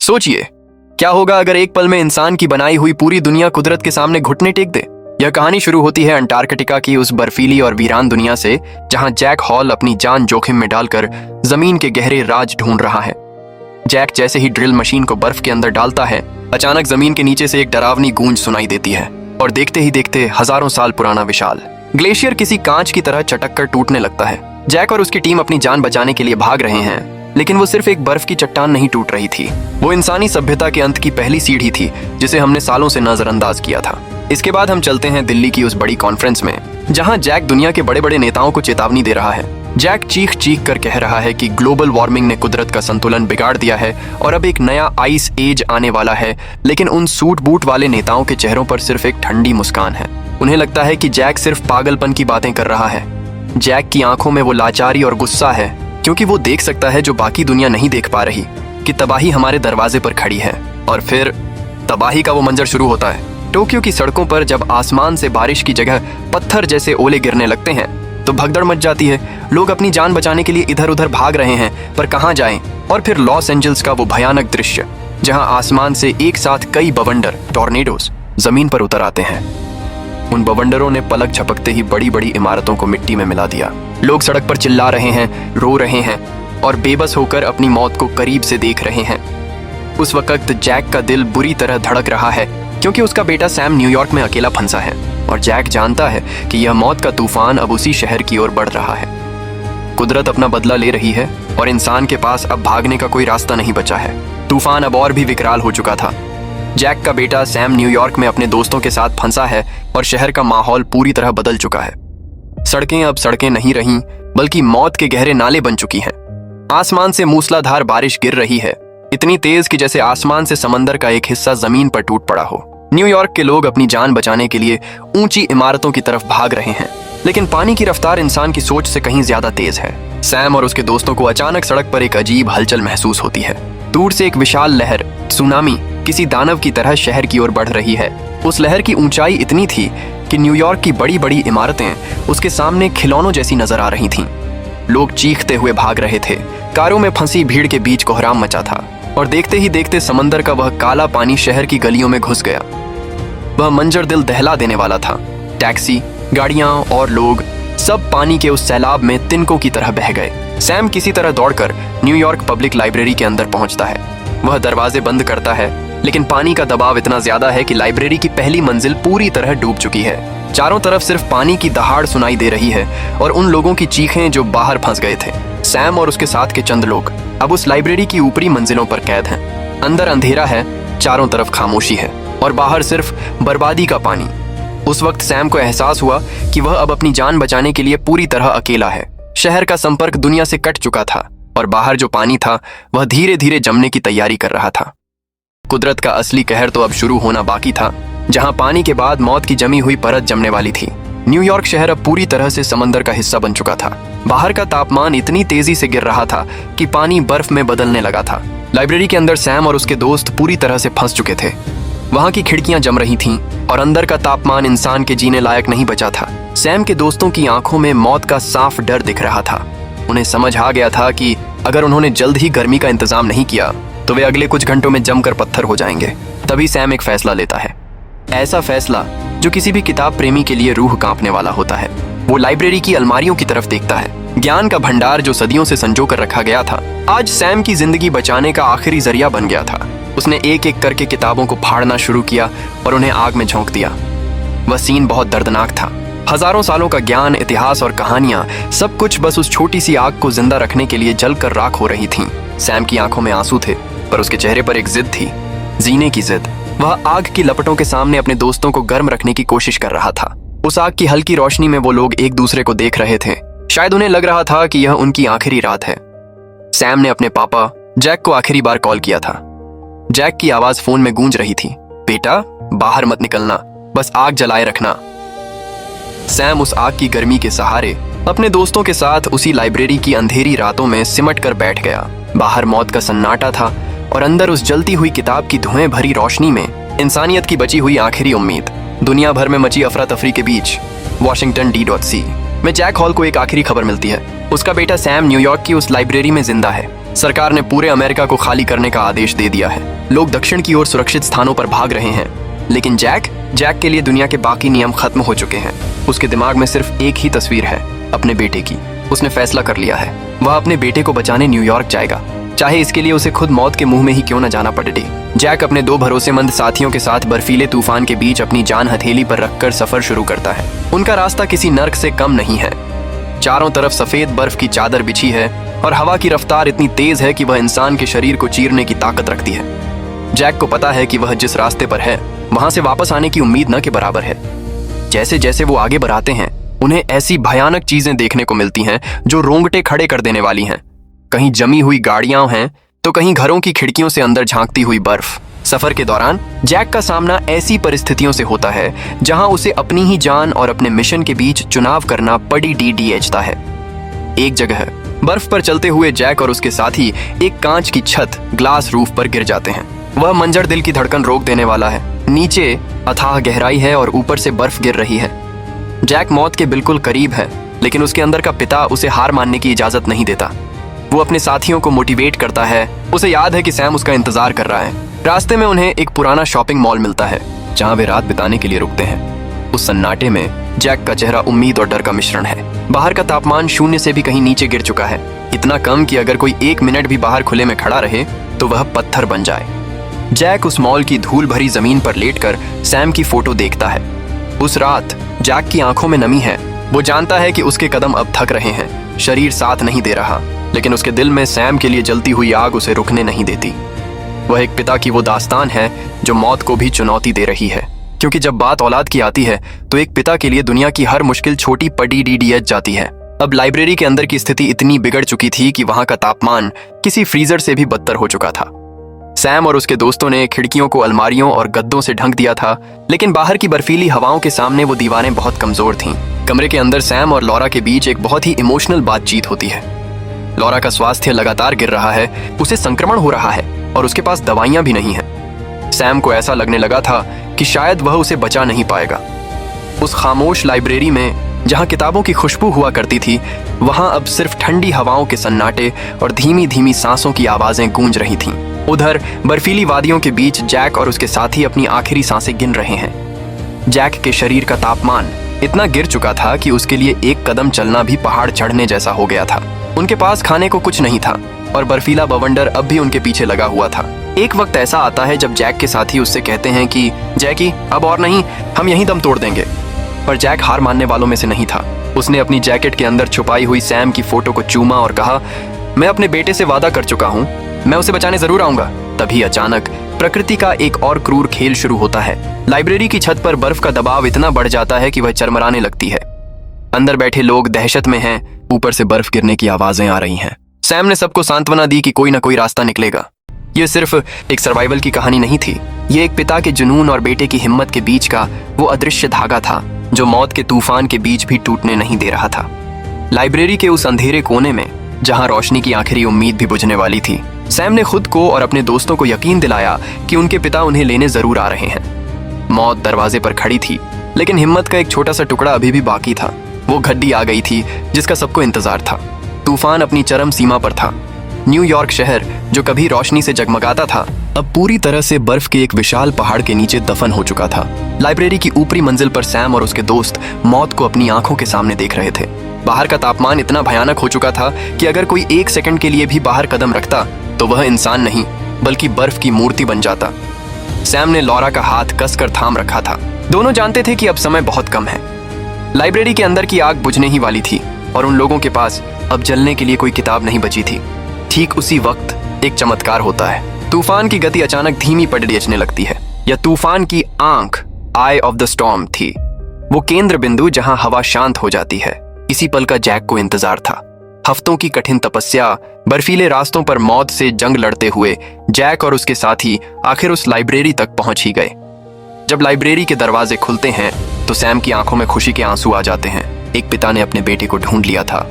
सोचिए, क्या होगा अगर एक पल में इंसान की बनाई हुई पूरी दुनिया कुदरत के सामने घुटने टेक दे। यह कहानी शुरू होती है अंटार्कटिका की उस बर्फीली और वीरान दुनिया से, जहां जैक हॉल अपनी जान जोखिम में डालकर जमीन के गहरे राज ढूंढ रहा है। जैक जैसे ही ड्रिल मशीन को बर्फ के अंदर डालता है, अचानक जमीन के नीचे से एक डरावनी गूंज सुनाई देती है और देखते ही देखते हजारों साल पुराना विशाल ग्लेशियर किसी कांच की तरह चटक कर टूटने लगता है। जैक और उसकी टीम अपनी जान बचाने के लिए भाग रहे हैं, लेकिन वो सिर्फ एक बर्फ की चट्टान नहीं टूट रही थी, वो इंसानी सभ्यता के अंत की पहली सीढ़ी थी जिसे हमने सालों से नजरअंदाज किया था। इसके बाद हम चलते हैं दिल्ली की उस बड़ी कॉन्फ्रेंस में, जहां जैक दुनिया के बड़े बड़े नेताओं को चेतावनी दे रहा है। जैक चीख चीख कर कह रहा है कि ग्लोबल वार्मिंग ने कुदरत का संतुलन बिगाड़ दिया है और अब एक नया आइस एज आने वाला है, लेकिन उन सूट बूट वाले नेताओं के चेहरों पर सिर्फ एक ठंडी मुस्कान है। उन्हें लगता है कि जैक सिर्फ पागलपन की बातें कर रहा है। जैक की आंखों में वो लाचारी और गुस्सा है, क्योंकि वो देख सकता है जो बाकी दुनिया नहीं देख पा रही, कि तबाही हमारे दरवाजे पर खड़ी है। और फिर तबाही का वो मंजर शुरू होता है। टोक्यो की सड़कों पर जब आसमान से बारिश की जगह पत्थर जैसे ओले गिरने लगते हैं तो भगदड़ मच जाती है। लोग अपनी जान बचाने के लिए इधर उधर भाग रहे हैं, पर कहां जाएं? और फिर लॉस एंजल्स का वो भयानक दृश्य, जहां आसमान से एक साथ कई बवंडर टॉर्नेडोज जमीन पर उतर आते हैं। उन बवंडरों ने पलक झपकते ही बड़ी बड़ी इमारतों को मिट्टी में मिला दिया। लोग सड़क पर चिल्ला रहे हैं, रो रहे हैं और बेबस होकर अपनी मौत को करीब से देख रहे हैं। उस वक्त जैक का दिल बुरी तरह धड़क रहा है, क्योंकि उसका बेटा सैम न्यूयॉर्क में अकेला फंसा है और जैक जानता है कि यह मौत का तूफान अब उसी शहर की ओर बढ़ रहा है। कुदरत अपना बदला ले रही है और इंसान के पास अब भागने का कोई रास्ता नहीं बचा है। तूफान अब और भी विकराल हो चुका था। जैक का बेटा सैम न्यूयॉर्क में अपने दोस्तों के साथ फंसा है और शहर का माहौल पूरी तरह बदल चुका है। सड़कें अब सड़कें नहीं रहीं, बल्कि मौत के गहरे नाले बन चुकी हैं। आसमान से मूसलाधार बारिश गिर रही है, इतनी तेज कि जैसे आसमान से समंदर का एक हिस्सा जमीन पर टूट पड़ा हो। न्यूयॉर्क के लोग अपनी जान बचाने के लिए ऊंची इमारतों की तरफ भाग रहे हैं, लेकिन पानी की रफ्तार इंसान की सोच से कहीं ज्यादा तेज है। सैम और उसके दोस्तों को अचानक सड़क पर एक अजीब हलचल महसूस होती है। दूर से एक विशाल लहर, सुनामी, किसी दानव की तरह शहर की ओर बढ़ रही है। उस लहर की ऊंचाई इतनी थी कि न्यूयॉर्क की बड़ी बड़ी इमारतें उसके सामने खिलौनों जैसी नजर आ रही थीं। लोग चीखते हुए भाग रहे थे। कारों में फंसी भीड़ के बीच कोहराम मचा था और देखते ही देखते समंदर का वह काला पानी शहर की गलियों में घुस गया। वह मंजर दिल दहला देने वाला था। टैक्सी, गाड़ियां और लोग सब पानी के उस सैलाब में तिनकों की तरह बह गए। सैम किसी तरह दौड़कर न्यूयॉर्क पब्लिक लाइब्रेरी के अंदर पहुंचता है। वह दरवाजे बंद करता है, लेकिन पानी का दबाव इतना ज्यादा है कि लाइब्रेरी की पहली मंजिल पूरी तरह डूब चुकी है। चारों तरफ सिर्फ पानी की दहाड़ सुनाई दे रही है और उन लोगों की चीखें जो बाहर फंस गए थे। सैम और उसके साथ के चंद लोग अब उस लाइब्रेरी की ऊपरी मंजिलों पर कैद हैं। अंदर अंधेरा है, चारों तरफ खामोशी है और बाहर सिर्फ बर्बादी का पानी। उस वक्त सैम को एहसास हुआ कि वह अब अपनी जान बचाने के लिए पूरी तरह अकेला है। शहर का संपर्क दुनिया से कट चुका था और बाहर जो पानी था वह धीरे धीरे जमने की तैयारी कर रहा था। कुदरत का असली कहर तो अब शुरू होना बाकी था, जहां पानी के बाद मौत की जमी हुई परत जमने वाली थी। न्यूयॉर्क शहर अब पूरी तरह से समंदर का हिस्सा बन चुका था। बाहर का तापमान इतनी तेजी से गिर रहा था कि पानी बर्फ में बदलने लगा था। लाइब्रेरी के अंदर सैम और उसके दोस्त पूरी तरह से फंस चुके थे। वहां की खिड़कियां जम रही थीं और अंदर का तापमान इंसान के जीने लायक नहीं बचा था। सैम के दोस्तों की आंखों में मौत का साफ डर दिख रहा था। उन्हें समझ आ गया था कि अगर उन्होंने जल्द ही गर्मी का इंतजाम नहीं किया तो वे अगले कुछ घंटों में जमकर पत्थर हो जाएंगे। तभी सैम एक फैसला लेता है, ऐसा फैसला जो किसी भी किताब प्रेमी के लिए रूह कांपने वाला होता है। वो लाइब्रेरी की अलमारियों की तरफ देखता है। ज्ञान का भंडार जो सदियों से संजो कर रखा गया था, आज सैम की जिंदगी बचाने का आखिरी जरिया बन गया था। उसने एक एक करके किताबों को फाड़ना शुरू किया और उन्हें आग में झोंक दिया। वह सीन बहुत दर्दनाक था। हजारों सालों का ज्ञान, इतिहास और कहानियां, सब कुछ बस उस छोटी सी आग को जिंदा रखने के लिए जलकर राख हो रही थीं। सैम की आंखों में आंसू थे, पर उसके चेहरे पर एक जिद थी, जीने की जिद। वह आग की लपटों के सामने अपने दोस्तों को गर्म रखने की कोशिश कर रहा था। उस आग की हल्की रोशनी में वो लोग एक दूसरे को देख रहे थे। शायद उन्हें लग रहा था कि यह उनकी आखिरी रात है। सैम ने अपने पापा जैक को आखिरी बार कॉल किया था। जैक की आवाज फोन में गूंज रही थी, बेटा बाहर मत निकलना, बस आग जलाए रखना। सैम उस आग की गर्मी के सहारे अपने दोस्तों के साथ उसी लाइब्रेरी की अंधेरी रातों में सिमट कर बैठ गया। बाहर मौत का सन्नाटा था और अंदर उस जलती हुई किताब की धुएं भरी रोशनी में इंसानियत की बची हुई आखिरी उम्मीद। दुनिया भर में मची अफरा तफरी के बीच वॉशिंगटन D.C. में जैक हॉल को एक आखिरी खबर मिलती है। उसका बेटा सैम न्यूयॉर्क की उस लाइब्रेरी में जिंदा है। सरकार ने पूरे अमेरिका को खाली करने का आदेश दे दिया है। लोग दक्षिण की ओर सुरक्षित स्थानों पर भाग रहे हैं। लेकिन जैक के लिए दुनिया के बाकी नियम खत्म हो चुके हैं। उसके दिमाग में सिर्फ एक ही तस्वीर है, अपने बेटे की। उसने फैसला कर लिया है, वह अपने बेटे को बचाने न्यूयॉर्क जाएगा, चाहे इसके लिए उसे खुद मौत के मुंह में ही क्यों न जाना पड़े। जैक अपने 2 भरोसेमंद साथियों के साथ बर्फीले तूफान के बीच अपनी जान हथेली पर रखकर सफर शुरू करता है। उनका रास्ता किसी नर्क से कम नहीं है। चारों तरफ सफेद बर्फ की चादर बिछी है और हवा की रफ्तार इतनी तेज है कि वह इंसान के शरीर को चीरने की ताकत रखती है। जैक को पता है कि वह जिस रास्ते पर है वहां से वापस आने की उम्मीद न के बराबर है। जैसे जैसे वो आगे बढ़ाते हैं, उन्हें ऐसी भयानक चीजें देखने को मिलती हैं जो रोंगटे खड़े कर देने वाली हैं। कहीं जमी हुई गाड़ियां हैं तो कहीं घरों की खिड़कियों से अंदर झांकती हुई बर्फ। सफर के दौरान जैक का सामना ऐसी परिस्थितियों से होता है जहां उसे अपनी ही जान और अपने मिशन के बीच चुनाव करना पड़ी डीडीएचता है। एक जगह बर्फ पर चलते हुए जैक और उसके साथी एक कांच की छत ग्लास रूफ पर गिर जाते हैं। वह मंजर दिल की धड़कन रोक देने वाला है। नीचे अथाह गहराई है और ऊपर से बर्फ गिर रही है। जैक मौत के बिल्कुल करीब है, लेकिन उसके अंदर का पिता उसे हार मानने की इजाजत नहीं देता। वो अपने साथियों को मोटिवेट करता है। उसे याद है कि सैम उसका इंतजार कर रहा है। रास्ते में उन्हें एक पुराना शॉपिंग मॉल मिलता है जहां वे रात बिताने के लिए रुकते हैं। उस सन्नाटे में जैक का चेहरा उम्मीद और डर का मिश्रण है। बाहर का तापमान 0 से भी कहीं नीचे गिर चुका है, इतना कम कि अगर कोई 1 मिनट भी बाहर खुले में खड़ा रहे तो वह पत्थर बन जाए। जैक उस मॉल की धूल भरी जमीन पर लेटकर सैम की फोटो देखता है। उस रात जैक की आंखों में नमी है। वो जानता है कि उसके कदम अब थक रहे हैं, शरीर साथ नहीं दे रहा, लेकिन उसके दिल में सैम के लिए जलती हुई आग उसे रुकने नहीं देती। वह एक पिता की वो दास्तान है जो मौत को भी चुनौती दे रही है, क्योंकि जब बात औलाद की आती है तो एक पिता के लिए दुनिया की हर मुश्किल छोटी पड़ी डीडीएच जाती है। अब लाइब्रेरी के अंदर की स्थिति इतनी बिगड़ चुकी थी कि वहां का तापमान किसी फ्रीजर से भी बदतर हो चुका था। सैम और उसके दोस्तों ने खिड़कियों को अलमारियों और गद्दों से ढक दिया था, लेकिन बाहर की बर्फीली हवाओं के सामने वो दीवारें बहुत कमजोर थीं। कमरे के अंदर सैम और लॉरा के बीच एक बहुत ही इमोशनल बातचीत होती है। लॉरा का स्वास्थ्य लगातार गिर रहा है, उसे संक्रमण हो रहा है और उसके पास दवाइयां भी नहीं हैं। सैम को ऐसा लगने लगा था कि शायद वह उसे बचा नहीं पाएगा। उस खामोश लाइब्रेरी में जहां किताबों की खुशबू हुआ करती थी, वहां अब सिर्फ ठंडी हवाओं के सन्नाटे और धीमी धीमी सांसों की आवाजें गूंज रही थीं। उधर बर्फीली वादियों के बीच जैक और उसके साथी अपनी आखिरी सांसें गिन रहे हैं। जैक के शरीर का तापमान इतना गिर चुका था कि उसके लिए एक कदम चलना भी पहाड़ चढ़ने जैसा हो गया था। उनके पास खाने को कुछ नहीं था और बर्फीला बवंडर अब भी उनके पीछे लगा हुआ था। एक वक्त ऐसा आता है जब जैक के साथी उससे कहते हैं कि जैकी, अब और नहीं, हम यहीं दम तोड़ देंगे। पर जैक हार मानने वालों में से नहीं था। उसने अपनी जैकेट के अंदर छुपाई हुई सैम की फोटो को चूमा और कहा, मैं अपने बेटे से वादा कर चुका हूँ, मैं उसे बचाने जरूर आऊंगा। तभी अचानक प्रकृति का एक और क्रूर खेल शुरू होता है। लाइब्रेरी की छत पर बर्फ का दबाव इतना बढ़ जाता है कि वह चरमराने लगती है। अंदर बैठे लोग दहशत में हैं, ऊपर से बर्फ गिरने की आवाजें आ रही हैं। सैम ने सबको सांत्वना दी कि कोई ना कोई रास्ता निकलेगा। यह सिर्फ एक सर्वाइवल की कहानी नहीं थी, ये एक पिता के जुनून और बेटे की हिम्मत के बीच का वो अदृश्य धागा था जो मौत के तूफान के बीच भी टूटने नहीं दे रहा था। लाइब्रेरी के उस अंधेरे कोने में जहां रोशनी की आखिरी उम्मीद भी बुझने वाली थी, सैम ने खुद को और अपने दोस्तों को यकीन दिलाया कि उनके पिता उन्हें लेने जरूर आ रहे हैं। मौत दरवाजे पर खड़ी थी, लेकिन हिम्मत का एक छोटा सा टुकड़ा अभी भी बाकी था। वो घड़ी आ गई थी जिसका सबको इंतजार था। तूफान अपनी चरम सीमा पर था। न्यूयॉर्क शहर जो कभी रोशनी से जगमगाता था, अब पूरी तरह से बर्फ के एक विशाल पहाड़ के नीचे दफन हो चुका था। लाइब्रेरी की ऊपरी मंजिल पर सैम और उसके दोस्त मौत को अपनी आंखों के सामने देख रहे थे। बाहर का तापमान इतना भयानक हो चुका था कि अगर कोई 1 सेकंड के लिए भी बाहर कदम रखता तो वह इंसान नहीं बल्कि बर्फ की मूर्ति बन जाता। सैम ने लॉरा का हाथ कसकर थाम रखा था। दोनों जानते थे कि अब समय बहुत कम है। लाइब्रेरी के अंदर की आग बुझने ही वाली थी और उन लोगों के पास अब जलने के लिए कोई किताब नहीं बची थी। ठीक उसी वक्त एक चमत्कार होता है। तूफान की गति अचानक धीमी पड़ने लगती है। यह तूफान की आंख, आई ऑफ द स्टॉर्म थी, वो केंद्र बिंदु जहां हवा शांत हो जाती है। इसी पल का जैक को इंतजार था। हफ्तों की कठिन तपस्या, बर्फीले रास्तों पर मौत से जंग लड़ते हुए जैक और उसके साथी आखिर उस लाइब्रेरी तक पहुंच ही गए। जब लाइब्रेरी के दरवाजे खुलते हैं तो सैम की आंखों में खुशी के आंसू आ जाते हैं। एक पिता ने अपने बेटे को ढूंढ लिया था।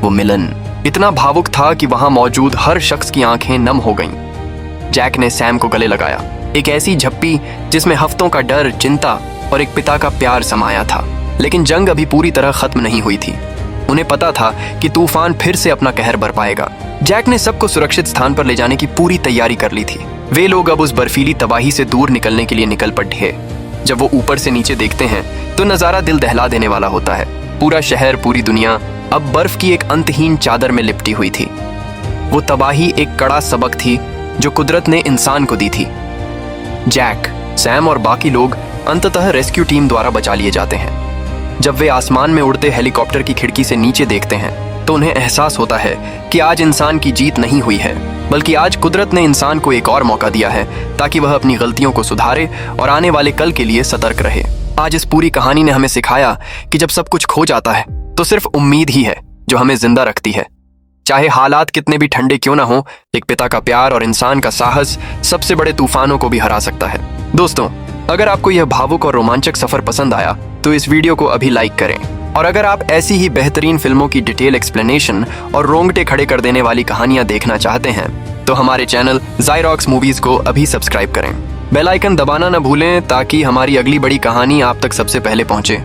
वो मिलन इतना भावुक था कि वहां मौजूद हर शख्स की आंखें नम हो गईं। जैक ने सैम को गले लगाया, एक ऐसी झप्पी जिसमें हफ्तों का डर, चिंता और एक पिता का प्यार समाया था। लेकिन जंग अभी पूरी तरह खत्म नहीं हुई थी। उन्हें पता था कि तूफान फिर से अपना कहर बरपाएगा। जैक ने सबको सुरक्षित स्थान पर ले जाने की पूरी तैयारी कर ली थी। वे लोग अब उस बर्फीली तबाही से दूर निकलने के लिए निकल पड़े। जब वो ऊपर से नीचे देखते हैं तो नजारा दिल दहला देने वाला होता है। पूरा शहर, पूरी दुनिया अब बर्फ की एक अंतहीन चादर में लिपटी हुई थी। वो तबाही एक कड़ा सबक थी जो कुदरत ने इंसान को दी थी। जैक, सैम और बाकी लोग अंततः रेस्क्यू टीम द्वारा बचा लिए जाते हैं। जब वे आसमान में उड़ते हेलीकॉप्टर की खिड़की से नीचे देखते हैं तो उन्हें एहसास होता है कि आज इंसान की जीत नहीं हुई है, बल्कि आज कुदरत ने इंसान को एक और मौका दिया है ताकि वह अपनी गलतियों को सुधारे और आने वाले कल के लिए सतर्क रहे। आज इस पूरी कहानी ने हमें सिखाया कि जब सब कुछ खो जाता है तो सिर्फ उम्मीद ही है जो हमें जिंदा रखती है। चाहे हालात कितने भी ठंडे क्यों ना हो, एक पिता का प्यार और इंसान का साहस सबसे बड़े तूफानों को भी हरा सकता है। दोस्तों, अगर आपको यह भावुक और रोमांचक सफर पसंद आया तो इस वीडियो को अभी लाइक करें, और अगर आप ऐसी ही बेहतरीन फिल्मों की डिटेल एक्सप्लेनेशन और रोंगटे खड़े कर देने वाली कहानियां देखना चाहते हैं तो हमारे चैनल ज़ायरॉक्स मूवीज को अभी सब्सक्राइब करें। बेल आइकन दबाना न भूलें ताकि हमारी अगली बड़ी कहानी आप तक सबसे पहले पहुंचे।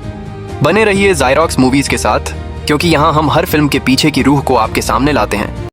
बने रहिए ज़ायरॉक्स मूवीज के साथ, क्योंकि यहाँ हम हर फिल्म के पीछे की रूह को आपके सामने लाते हैं।